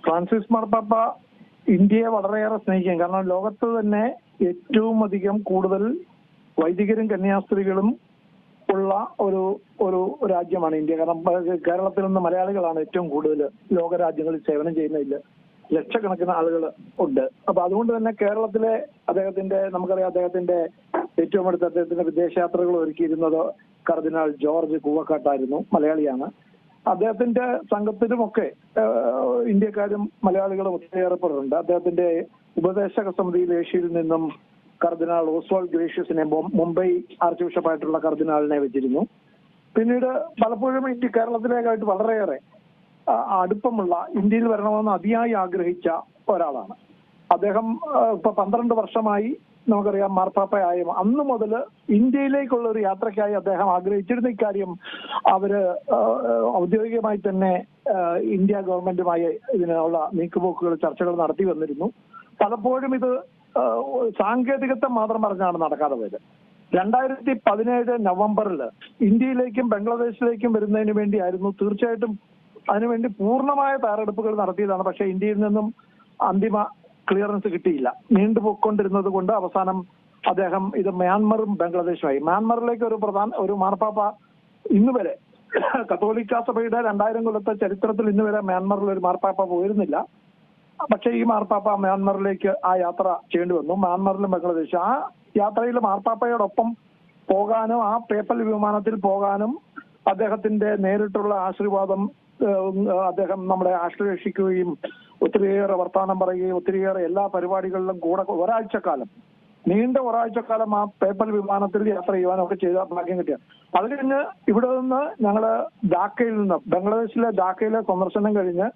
Francis മാർപ്പാപ്പ ഇന്ത്യയെ വളരെയേറെ സ്നേഹിക്കും. കാരണം ലോകത്ത് തന്നെ ഏറ്റവും അധികം കൂടുതൽ വൈദികരും കന്യാസ്ത്രീകളും ഉള്ള ഒരു രാജ്യമാണ് ഇന്ത്യ. കാരണം കേരളത്തിൽ നിന്ന് മലയാളികളാണ് ഏറ്റവും കൂടുതൽ ലോകരാജ്യങ്ങളിൽ സേവനം ചെയ്യുന്നതിൽ ലക്ഷക്കണക്കിന് ആളുകൾ ഉണ്ട്. അപ്പൊ അതുകൊണ്ട് തന്നെ കേരളത്തിലെ നമുക്കറിയാം അദ്ദേഹത്തിന്റെ ഏറ്റവും അടുത്ത അദ്ദേഹത്തിന്റെ വിദേശയാത്രകൾ ഒരുക്കിയിരുന്നത് കർദിനാൾ ജോർജ് കൂവക്കാട്ടായിരുന്നു, മലയാളിയാണ്. അദ്ദേഹത്തിന്റെ സംഘത്തിലുമൊക്കെ ഇന്ത്യക്കാരും മലയാളികളും ഒത്തിരിയേറെപ്പെടുന്നുണ്ട്. അദ്ദേഹത്തിന്റെ ഉപദേശക സമിതിയിൽ ഏഷ്യയിൽ നിന്നും കർദിനാൾ ഓസ്വാൾഡ് ഗ്രേഷ്യസിനെ മുംബൈ ആർച്ച് ബിഷപ്പായിട്ടുള്ള കർദിനാളിനെ വെച്ചിരുന്നു. പിന്നീട് പലപ്പോഴും ഇന്ത്യ കേരളത്തിലേക്കായിട്ട് വളരെയേറെ അടുപ്പമുള്ള, ഇന്ത്യയിൽ വരണമെന്ന് അതിയായി ആഗ്രഹിച്ച ഒരാളാണ് അദ്ദേഹം. ഇപ്പൊ 12 വർഷമായി നമുക്കറിയാം മാർപ്പാപ്പയായ അന്ന് മുതൽ ഇന്ത്യയിലേക്കുള്ള ഒരു യാത്രയ്ക്കായി അദ്ദേഹം ആഗ്രഹിച്ചിരുന്ന ഇക്കാര്യം അവര് ഔദ്യോഗികമായി തന്നെ ഇന്ത്യ ഗവൺമെന്റുമായി ഇതിനുള്ള നീക്കുപോക്കുകൾ ചർച്ചകൾ നടത്തി വന്നിരുന്നു. പലപ്പോഴും ഇത് സാങ്കേതികത്വം മാത്രം പറഞ്ഞാണ് നടക്കാതെ പോയത്. 2017 നവംബറിൽ ഇന്ത്യയിലേക്കും ബംഗ്ലാദേശിലേക്കും വരുന്നതിന് വേണ്ടിയായിരുന്നു. തീർച്ചയായിട്ടും അതിനുവേണ്ടി പൂർണ്ണമായ തയ്യാറെടുപ്പുകൾ നടത്തിയതാണ്. പക്ഷേ ഇന്ത്യയിൽ നിന്നും അന്തിമ ക്ലിയറൻസ് കിട്ടിയില്ല. നീണ്ടുപോയിക്കൊണ്ടിരുന്നത് കൊണ്ട് അവസാനം അദ്ദേഹം ഇത് മ്യാൻമറും ബംഗ്ലാദേശുമായി. മ്യാൻമറിലേക്ക് ഒരു മാർപ്പാപ്പ ഇന്ന് വരെ കത്തോലിക്ക സഭയുടെ 2000 കൊല്ലത്തെ ചരിത്രത്തിൽ ഇന്ന് വരെ മ്യാൻമറിൽ ഒരു മാർപ്പാപ്പ പോയിരുന്നില്ല. പക്ഷേ ഈ മാർപ്പാപ്പ മ്യാൻമറിലേക്ക് ആ യാത്ര ചെയ്യേണ്ടി വന്നു. മ്യാൻമറിലും ബംഗ്ലാദേശ് ആ യാത്രയിൽ മാർപ്പാപ്പയോടൊപ്പം പോകാനും ആ പേപ്പൽ വിമാനത്തിൽ പോകാനും അദ്ദേഹത്തിന്റെ നേരിട്ടുള്ള ആശീർവാദം അദ്ദേഹം നമ്മളെ ആശ്ലേഷിക്കുകയും ഒത്തിരിയേറെ വർത്തമാനം പറയുകയും ഒത്തിരിയേറെ എല്ലാ പരിപാടികളിലും കൂടെ നീണ്ട ഒരാഴ്ചക്കാലം ആ പേപ്പൽ വിമാനത്തിൽ യാത്ര ചെയ്യുവാനൊക്കെ ചെയ്ത ഭാഗ്യം കിട്ടിയ. അത് കഴിഞ്ഞ് ഇവിടെ നിന്ന് ഞങ്ങള് ബംഗ്ലാദേശിലെ ധാക്കയിലെ സന്ദർശനം കഴിഞ്ഞ്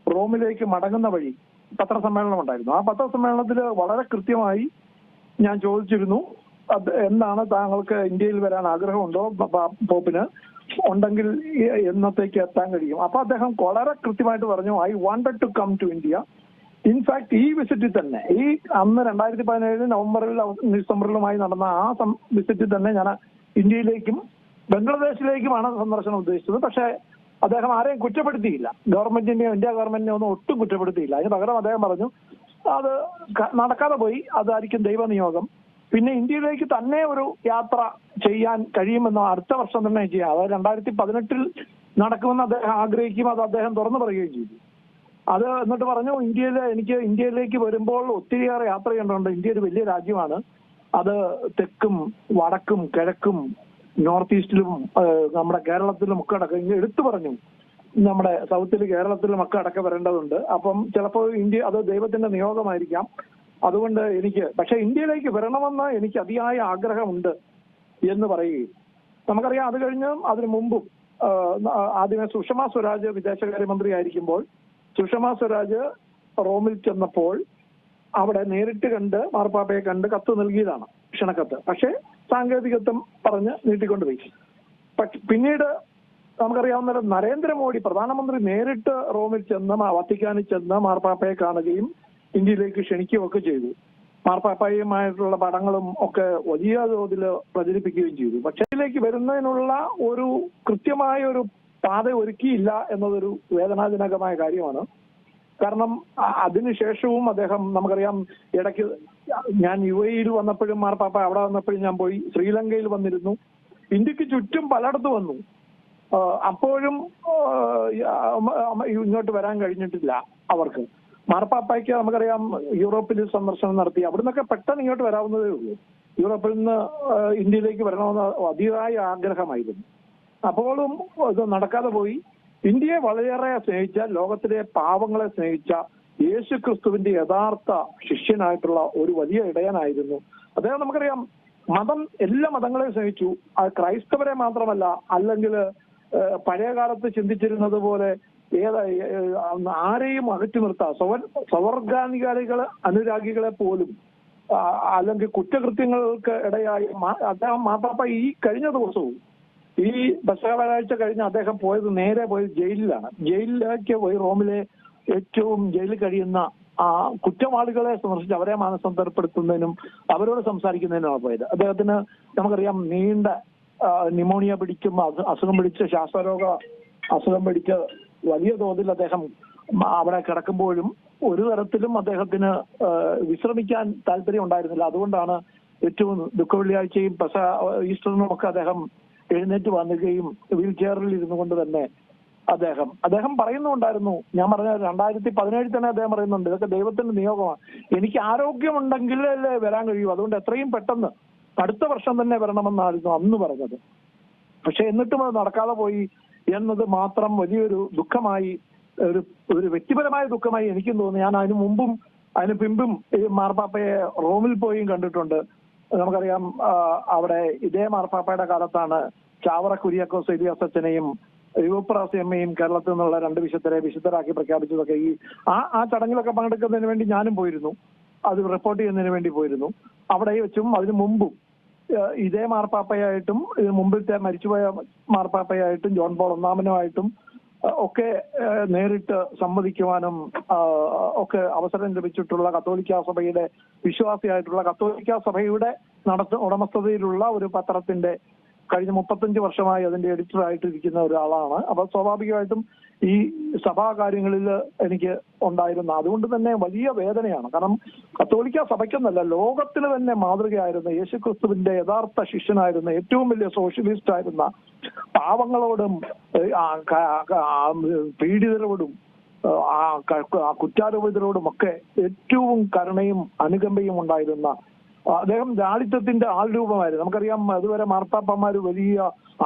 റോമിലേക്ക് മടങ്ങുന്ന വഴി പത്രസമ്മേളനം ഉണ്ടായിരുന്നു. ആ പത്രസമ്മേളനത്തിൽ വളരെ കൃത്യമായി ഞാൻ ചോദിച്ചിരുന്നു, എന്താണ് താങ്കൾക്ക് ഇന്ത്യയിൽ വരാൻ ആഗ്രഹമുണ്ടോ പോപ്പിന്, ഉണ്ടെങ്കിൽ എന്നത്തേക്ക് എത്താൻ കഴിയും. അപ്പൊ അദ്ദേഹം വളരെ കൃത്യമായിട്ട് പറഞ്ഞു, I wanted to come to India. In fact ഈ വിസിറ്റിൽ തന്നെ അന്ന് 2017 നവംബറിലും ഡിസംബറിലുമായി നടന്ന ആ വിസിറ്റിൽ തന്നെ ഞാൻ ഇന്ത്യയിലേക്കും ബംഗ്ലാദേശിലേക്കുമാണ് സന്ദർശനം ഉദ്ദേശിച്ചത്. പക്ഷേ അദ്ദേഹം ആരെയും കുറ്റപ്പെടുത്തിയില്ല, ഇന്ത്യ ഗവൺമെന്റിനെ ഒന്നും ഒട്ടും കുറ്റപ്പെടുത്തിയില്ല. അതിന് പകരം അദ്ദേഹം പറഞ്ഞു അത് നടക്കാതെ പോയി, അതായിരിക്കും ദൈവനിയോഗം. പിന്നെ ഇന്ത്യയിലേക്ക് തന്നെ ഒരു യാത്ര ചെയ്യാൻ കഴിയുമെന്ന് അടുത്ത വർഷം തന്നെ ചെയ്യാം, അതായത് 2018 നടക്കുമെന്ന് അദ്ദേഹം ആഗ്രഹിക്കും. അത് അദ്ദേഹം തുറന്നു പറയുകയും ചെയ്തു. അത് എന്നിട്ട് പറഞ്ഞു, എനിക്ക് ഇന്ത്യയിലേക്ക് വരുമ്പോൾ ഒത്തിരിയേറെ യാത്ര ചെയ്യേണ്ടതുണ്ട്. ഇന്ത്യ ഒരു വലിയ രാജ്യമാണ്. അത് തെക്കും വടക്കും കിഴക്കും നോർത്ത് ഈസ്റ്റിലും നമ്മുടെ കേരളത്തിലും ഒക്കെ അടക്കം എടുത്തു പറഞ്ഞു. നമ്മുടെ സൗത്തിൽ കേരളത്തിലും ഒക്കെ അടക്കം വരേണ്ടതുണ്ട്. അപ്പം ചിലപ്പോൾ അത് ദൈവത്തിന്റെ നിയോഗമായിരിക്കാം. അതുകൊണ്ട് പക്ഷെ ഇന്ത്യയിലേക്ക് വരണമെന്ന് എനിക്ക് അതിയായ ആഗ്രഹമുണ്ട് എന്ന് പറയുകയും നമുക്കറിയാം. അത് കഴിഞ്ഞ് അതിനു മുമ്പും ആദ്യമേ സുഷമ സ്വരാജ് വിദേശകാര്യമന്ത്രി ആയിരിക്കുമ്പോൾ സുഷമ സ്വരാജ് റോമിൽ ചെന്നപ്പോൾ അവിടെ നേരിട്ട് കണ്ട് മാർപ്പാപ്പയെ കണ്ട് കത്ത് നൽകിയതാണ്, ക്ഷണക്കത്ത്. പക്ഷേ സാങ്കേതികത്വം പറഞ്ഞ് നീട്ടിക്കൊണ്ടുപോയി. പിന്നീട് നമുക്കറിയാവുന്ന നരേന്ദ്രമോദി പ്രധാനമന്ത്രി നേരിട്ട് റോമിൽ ചെന്ന് വത്തിക്കാനിൽ ചെന്ന് മാർപ്പാപ്പയെ കാണുകയും ഇന്ത്യയിലേക്ക് ക്ഷണിക്കുകയൊക്കെ ചെയ്തു. മാർപ്പാപ്പയുമായിട്ടുള്ള പടങ്ങളും ഒക്കെ വലിയ തോതിൽ പ്രചരിപ്പിക്കുകയും ചെയ്തു. പക്ഷേ ഇതിലേക്ക് വരുന്നതിനുള്ള ഒരു കൃത്യമായ ഒരു പാത ഒരുക്കിയില്ല എന്നതൊരു വേദനാജനകമായ കാര്യമാണ്. കാരണം അതിനുശേഷവും അദ്ദേഹം നമുക്കറിയാം, ഇടയ്ക്ക് ഞാൻ UAE വന്നപ്പോഴും മാർപ്പാപ്പ അവിടെ വന്നപ്പോഴും ഞാൻ പോയി, ശ്രീലങ്കയിൽ വന്നിരുന്നു, ഇന്ത്യക്ക് ചുറ്റും പലയിടത്ത് വന്നു. അപ്പോഴും ഇങ്ങോട്ട് വരാൻ കഴിഞ്ഞിട്ടില്ല അവർക്ക്. മാർപ്പാപ്പയ്ക്ക് നമുക്കറിയാം യൂറോപ്പിൽ സന്ദർശനം നടത്തി, അവിടുന്നൊക്കെ പെട്ടെന്ന് ഇങ്ങോട്ട് വരാവുന്നതേ ഉള്ളൂ. യൂറോപ്പിൽ നിന്ന് ഇന്ത്യയിലേക്ക് വരണമെന്ന് അതിയായ ആഗ്രഹമായിരുന്നു. അപ്പോഴും ഇത് നടക്കാതെ പോയി. ഇന്ത്യയെ വളരെയേറെ സ്നേഹിച്ച, ലോകത്തിലെ പാവങ്ങളെ സ്നേഹിച്ച യേശു ക്രിസ്തുവിന്റെ യഥാർത്ഥ ശിഷ്യനായിട്ടുള്ള ഒരു വലിയ ഇടയനായിരുന്നു അദ്ദേഹം. നമുക്കറിയാം എല്ലാ മതങ്ങളെയും സ്നേഹിച്ചു. അത് ക്രൈസ്തവരെ മാത്രമല്ല, അല്ലെങ്കിൽ പഴയ കാലത്ത് ചിന്തിച്ചിരുന്നത് പോലെ ആരെയും അകറ്റി നിർത്താം, സ്വവർഗാനുകാരികളെ അനുരാഗികളെ പോലും അല്ലെങ്കിൽ കുറ്റകൃത്യങ്ങൾക്ക് ഇടയായി അദ്ദേഹം മാർപ്പാപ്പ ഈ കഴിഞ്ഞ ദിവസവും ഈ ബസവ്യാഴാഴ്ച കഴിഞ്ഞ് അദ്ദേഹം നേരെ പോയത് ജയിലിലാണ്. ജയിലിലേക്ക് പോയി റോമിലെ ഏറ്റവും ജയിലിൽ കഴിയുന്ന കുറ്റവാളികളെ സന്ദർശിച്ച് അവരെ മാനസാന്തരപ്പെടുത്തുന്നതിനും അവരോട് സംസാരിക്കുന്നതിനുമാണ് പോയത്. അദ്ദേഹത്തിന് നമുക്കറിയാം നീണ്ട ന്യൂമോണിയ അസുഖം പിടിച്ച് ശ്വാസരോഗ അസുഖം പിടിച്ച് വലിയ തോതിൽ അദ്ദേഹം അവിടെ കിടക്കുമ്പോഴും ഒരു തരത്തിലും അദ്ദേഹത്തിന് വിശ്രമിക്കാൻ താല്പര്യം ഉണ്ടായിരുന്നില്ല. അതുകൊണ്ടാണ് ഏറ്റവും ദുഃഖവെള്ളിയാഴ്ചയും ഈസ്റ്ററിനും ഒക്കെ അദ്ദേഹം എഴുന്നേറ്റ് വന്നുകയും വീൽ ചെയറിൽ ഇരുന്നു കൊണ്ട് തന്നെ അദ്ദേഹം പറയുന്നുണ്ടായിരുന്നു. ഞാൻ പറഞ്ഞ 2017 തന്നെ അദ്ദേഹം പറയുന്നുണ്ട്, ഇതൊക്കെ ദൈവത്തിന്റെ നിയോഗമാണ്, എനിക്ക് ആരോഗ്യമുണ്ടെങ്കിലല്ലേ വരാൻ കഴിയൂ, അതുകൊണ്ട് എത്രയും പെട്ടെന്ന് അടുത്ത വർഷം തന്നെ വരണമെന്നായിരുന്നു അന്ന് പറഞ്ഞത്. പക്ഷെ എന്നിട്ടും അത് നടക്കാതെ പോയി എന്നത് മാത്രം വലിയൊരു ദുഃഖമായി, ഒരു വ്യക്തിപരമായ ദുഃഖമായി എനിക്കും തോന്നി. ഞാൻ അതിനു മുമ്പും അതിന് പിമ്പും ഈ മാർപ്പാപ്പയെ റോമിൽ പോയും കണ്ടിട്ടുണ്ട്. നമുക്കറിയാം, അവിടെ ഇതേ മാർപ്പാപ്പയുടെ കാലത്താണ് ചാവറ കുര്യാക്കോസ് ഏലിയാസ് അച്ഛനെയും യുവപ്രാസിയമ്മയും കേരളത്തിൽ നിന്നുള്ള 2 വിശുദ്ധരെ വിശുദ്ധരാക്കി പ്രഖ്യാപിച്ചതൊക്കെ. ആ ചടങ്ങിലൊക്കെ പങ്കെടുക്കുന്നതിന് വേണ്ടി ഞാനും പോയിരുന്നു, അത് റിപ്പോർട്ട് ചെയ്യുന്നതിന് വേണ്ടി പോയിരുന്നു. അവിടെ വെച്ചും അതിനു മുമ്പും ഇതേ മാർപ്പാപ്പയായിട്ടും മുമ്പിലത്തെ മരിച്ചുപോയ മാർപ്പാപ്പയായിട്ടും ജോൺ പോൾ ഒന്നാമനുമായിട്ടും ഒക്കെ നേരിട്ട് സംവദിക്കുവാനും ഒക്കെ അവസരം ലഭിച്ചിട്ടുള്ള കത്തോലിക്കാ സഭയുടെ വിശ്വാസിയായിട്ടുള്ള കത്തോലിക്കാ സഭയുടെ ഉടമസ്ഥതയിലുള്ള ഒരു പത്രത്തിന്റെ കഴിഞ്ഞ 35 വർഷമായി അതിന്റെ എഡിറ്ററായിട്ട് ഇരിക്കുന്ന ഒരാളാണ്. അപ്പൊ സ്വാഭാവികമായിട്ടും ഈ സഭാ കാര്യങ്ങളിൽ എനിക്ക് ഉണ്ടായിരുന്ന, അതുകൊണ്ട് തന്നെ വലിയ വേദനയാണ്. കാരണം കത്തോലിക്ക സഭയ്ക്കെന്നല്ല, ലോകത്തിന് തന്നെ മാതൃകയായിരുന്ന, യേശുക്രിസ്തുവിന്റെ യഥാർത്ഥ ശിഷ്യനായിരുന്ന, ഏറ്റവും വലിയ സോഷ്യലിസ്റ്റ് ആയിരുന്ന, പാവങ്ങളോടും പീഡിതരോടും കുറ്റാരോപിതരോടും ഒക്കെ ഏറ്റവും കരുണയും അനുകമ്പയും ഉണ്ടായിരുന്ന അദ്ദേഹം ലാളിത്യത്തിന്റെ ആൾരൂപമായിരുന്നു. നമുക്കറിയാം, അതുവരെ മാർപ്പാപ്പന്മാര് വലിയ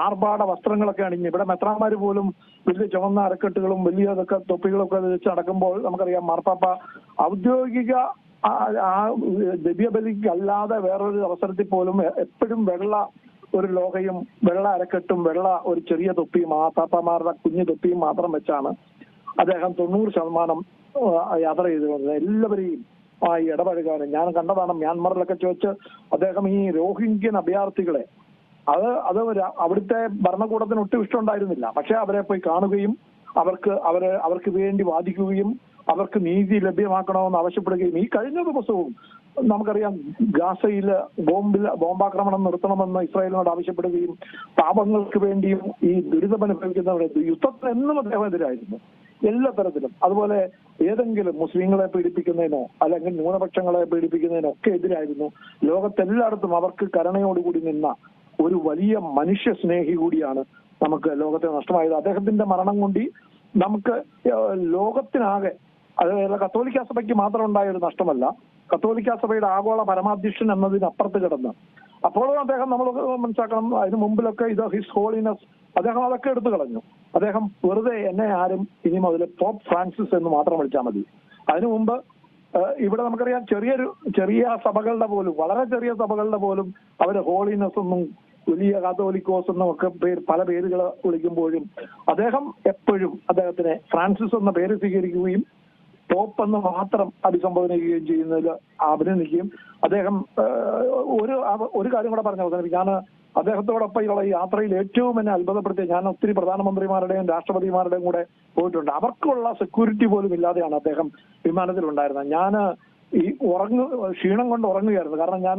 ആർഭാട വസ്ത്രങ്ങളൊക്കെ അണിഞ്ഞ്, ഇവിടെ മെത്രാന്മാര് പോലും വലിയ ചുവന്ന അരക്കെട്ടുകളും വലിയ തൊപ്പികളൊക്കെ വെച്ച് നടക്കുമ്പോൾ നമുക്കറിയാം മാർപ്പാപ്പ ഔദ്യോഗിക ദിവ്യബലിക്ക് അല്ലാതെ വേറൊരു അവസരത്തിൽ പോലും എപ്പോഴും വെള്ള ഒരു ലോഹയും വെള്ള അരക്കെട്ടും വെള്ള ഒരു ചെറിയ തൊപ്പിയും മാർപ്പാപ്പമാരുടെ കുഞ്ഞു തൊപ്പിയും മാത്രം വെച്ചാണ് അദ്ദേഹം 90% യാത്ര ചെയ്തിരുന്നത്. എല്ലാവരെയും ഇടപഴകാനും ഞാൻ കണ്ടതാണ്. മ്യാൻമറിലൊക്കെ ചോദിച്ച് അദ്ദേഹം ഈ റോഹിംഗ്യൻ അഭയാർത്ഥികളെ അത് അവിടുത്തെ ഭരണകൂടത്തിന് ഒട്ടും ഇഷ്ടമുണ്ടായിരുന്നില്ല. പക്ഷെ അവരെ പോയി കാണുകയും അവർക്ക് വേണ്ടി വാദിക്കുകയും അവർക്ക് നീതി ലഭ്യമാക്കണമെന്ന് ആവശ്യപ്പെടുകയും, ഈ കഴിഞ്ഞ ദിവസവും നമുക്കറിയാം ഗാസയില് ബോംബാക്രമണം നിർത്തണമെന്ന് ഇസ്രായേലിനോട് ആവശ്യപ്പെടുകയും പാപങ്ങൾക്ക് വേണ്ടിയും ഈ ദുരിതമനുഭവിക്കുന്നവരെ യുദ്ധത്തിന് എന്നും അദ്ദേഹം എതിരായിരുന്നു എല്ലാ തരത്തിലും. അതുപോലെ ഏതെങ്കിലും മുസ്ലിങ്ങളെ പീഡിപ്പിക്കുന്നതിനോ അല്ലെങ്കിൽ ന്യൂനപക്ഷങ്ങളെ പീഡിപ്പിക്കുന്നതിനോ ഒക്കെ എതിരായിരുന്നു. ലോകത്തെല്ലായിടത്തും അവർക്ക് കരുണയോടുകൂടി നിന്ന ഒരു വലിയ മനുഷ്യ സ്നേഹി കൂടിയാണ് നമുക്ക് ലോകത്തെ നഷ്ടമായത്. അദ്ദേഹത്തിന്റെ മരണം കൊണ്ട് നമുക്ക് ലോകത്തിനാകെ, അതായത് കത്തോലിക്കാ സഭയ്ക്ക് മാത്രം ഉണ്ടായ ഒരു നഷ്ടമല്ല, കത്തോലിക്കാ സഭയുടെ ആഗോള പരമാധ്യക്ഷൻ എന്നതിനപ്പുറത്ത് കിടന്ന് അപ്പോഴും അദ്ദേഹം നമ്മൾ മനസ്സിലാക്കണം, അതിന് മുമ്പിലൊക്കെ ഇത് ഹിസ് ഹോളിനെസ്, അദ്ദേഹം അതൊക്കെ എടുത്തു കളഞ്ഞു. അദ്ദേഹം വെറുതെ എന്നെ ആരും ഇനി മുതൽ പോപ്പ് ഫ്രാൻസിസ് എന്ന് മാത്രം വിളിച്ചാൽ മതി. അതിനു മുമ്പ് ഇവിടെ നമുക്കറിയാം ചെറിയ സഭകളുടെ പോലും, വളരെ ചെറിയ സഭകളുടെ പോലും അവര് ഹോളിനെസ് എന്നും വലിയ കാത്തോലിക്കോസ് എന്നും ഒക്കെ പല പേരുകൾ വിളിക്കുമ്പോഴും അദ്ദേഹം എപ്പോഴും അദ്ദേഹത്തിന് ഫ്രാൻസിസ് എന്ന പേര് സ്വീകരിക്കുകയും പോപ്പ് എന്ന് മാത്രം അഭിസംബോധന ചെയ്യുകയും ചെയ്യുന്നതിൽ അഭിനന്ദിക്കുകയും അദ്ദേഹം ഒരു കാര്യം കൂടെ പറഞ്ഞു അവസാനിപ്പിക്കും. ഞാൻ അദ്ദേഹത്തോടൊപ്പം ഉള്ള ഈ യാത്രയിൽ ഏറ്റവും എന്നെ അത്ഭുതപ്പെടുത്തിയ, ഞാൻ ഒത്തിരി പ്രധാനമന്ത്രിമാരുടെയും രാഷ്ട്രപതിമാരുടെയും കൂടെ പോയിട്ടുണ്ട്. അവർക്കുള്ള സെക്യൂരിറ്റി പോലും ഇല്ലാതെയാണ് അദ്ദേഹം വിമാനത്തിലുണ്ടായിരുന്നത്. ഞാൻ ഈ ക്ഷീണം കൊണ്ട് ഉറങ്ങുകയായിരുന്നു. കാരണം ഞാൻ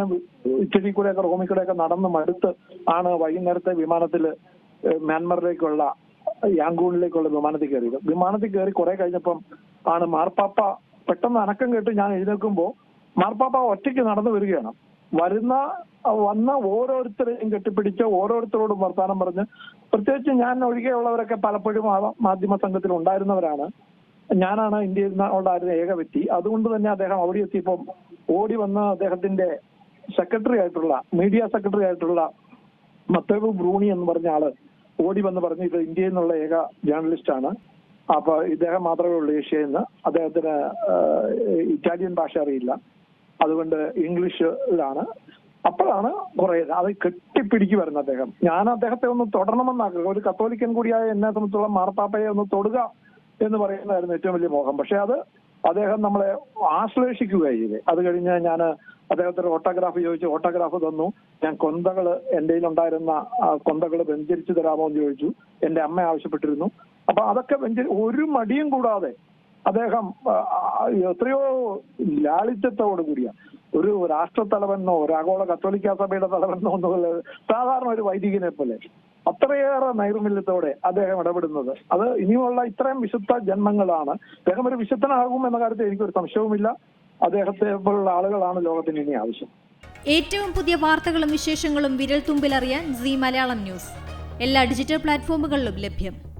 ഇറ്റലി കൂടെയൊക്കെ റോമിൽ കൂടെയൊക്കെ നടന്ന് മടുത്ത് ആണ് വൈകുന്നേരത്തെ വിമാനത്തിൽ മ്യാൻമറിലേക്കുള്ള യാങ്കൂണിലേക്കുള്ള വിമാനത്തിൽ കയറിയത്. വിമാനത്തിൽ കയറി കുറെ കഴിഞ്ഞപ്പം ആണ് മാർപ്പാപ്പ പെട്ടെന്ന് അനക്കം കേട്ട് ഞാൻ എഴുന്നേൽക്കുമ്പോൾ മാർപ്പാപ്പ ഒറ്റയ്ക്ക് നടന്നു വരികയാണ്. വന്ന ഓരോരുത്തരെയും കെട്ടിപ്പിടിച്ച് ഓരോരുത്തരോടും വർത്താനം പറഞ്ഞ്, പ്രത്യേകിച്ച് ഞാൻ ഒഴികെയുള്ളവരൊക്കെ പലപ്പോഴും മാധ്യമ സംഘത്തിൽ ഉണ്ടായിരുന്നവരാണ്. ഞാനാണ് ഇന്ത്യയിൽ ഉണ്ടായിരുന്ന ഏക വ്യക്തി. അതുകൊണ്ട് തന്നെ അദ്ദേഹം അവിടെ എത്തിയപ്പോൾ ഓടി വന്ന് അദ്ദേഹത്തിന്റെ മീഡിയ സെക്രട്ടറി ആയിട്ടുള്ള മത്തേവ് ബ്രൂണി എന്ന് പറഞ്ഞ ആള് ഓടി വന്ന് പറഞ്ഞു, ഇത് ഇന്ത്യയിൽ നിന്നുള്ള ഏക ജേർണലിസ്റ്റ് ആണ്, അപ്പൊ ഇദ്ദേഹം മാത്രമേ ഉള്ളൂ ഏഷ്യയിൽ നിന്ന്, അദ്ദേഹത്തിന് ഇറ്റാലിയൻ ഭാഷ അറിയില്ല, അതുകൊണ്ട് ഇംഗ്ലീഷിലാണ്. അപ്പോഴാണ് കുറെ അത് കെട്ടിപ്പിടിക്ക് വരുന്നത് അദ്ദേഹം. ഞാൻ അദ്ദേഹത്തെ ഒന്ന് തൊടണമെന്നാക്കുക, ഒരു കത്തോലിക്കൻ കൂടിയായ എന്നെ സംബന്ധിച്ചോളം മാർപ്പാപ്പയെ ഒന്ന് തൊടുക എന്ന് പറയുന്നതായിരുന്നു ഏറ്റവും വലിയ മോഹം. പക്ഷെ അത് അദ്ദേഹം നമ്മളെ ആശ്ലേഷിക്കുകയായി ചെയ്തത്. അത് കഴിഞ്ഞ് ഞാൻ അദ്ദേഹത്തിന് ഓട്ടോഗ്രാഫ് ചോദിച്ചു, ഓട്ടോഗ്രാഫ് തന്നു. ഞാൻ കൊന്തകള് എൻ്റെ കയ്യിലുണ്ടായിരുന്ന കൊന്തകള് വെഞ്ചരിച്ചു തരാമോ എന്ന് ചോദിച്ചു. എൻ്റെ അമ്മ ആവശ്യപ്പെട്ടിരുന്നു. അപ്പൊ അതൊക്കെ ഒരു മടിയും കൂടാതെ അദ്ദേഹം എത്രയോ ലാളിത്യത്തോടു കൂടിയ ഒരു രാഷ്ട്രത്തലവനോ ഒരു ആഗോള കത്തോലിക്കാ സഭയുടെ തലവനോ എന്നുള്ള സാധാരണ ഒരു വൈദികനെ പോലെ അത്രയേറെ നൈർമല്യത്തോടെ അദ്ദേഹം ഇടപെടുന്നത്. അത് ഇനിയുമുള്ള ഇത്രയും വിശുദ്ധ ജന്മങ്ങളാണ്. അദ്ദേഹം ഒരു വിശുദ്ധനാകും എന്ന കാര്യത്തിൽ എനിക്കൊരു സംശയവുമില്ല. അദ്ദേഹത്തെ പോലുള്ള ആളുകളാണ് ലോകത്തിന് ഇനി ആവശ്യം. ഏറ്റവും പുതിയ വാർത്തകളും വിശേഷങ്ങളും വിരൽ തുമ്പിലറിയാൻ സീ മലയാളം ന്യൂസ് എല്ലാ ഡിജിറ്റൽ പ്ലാറ്റ്ഫോമുകളിലും ലഭ്യം.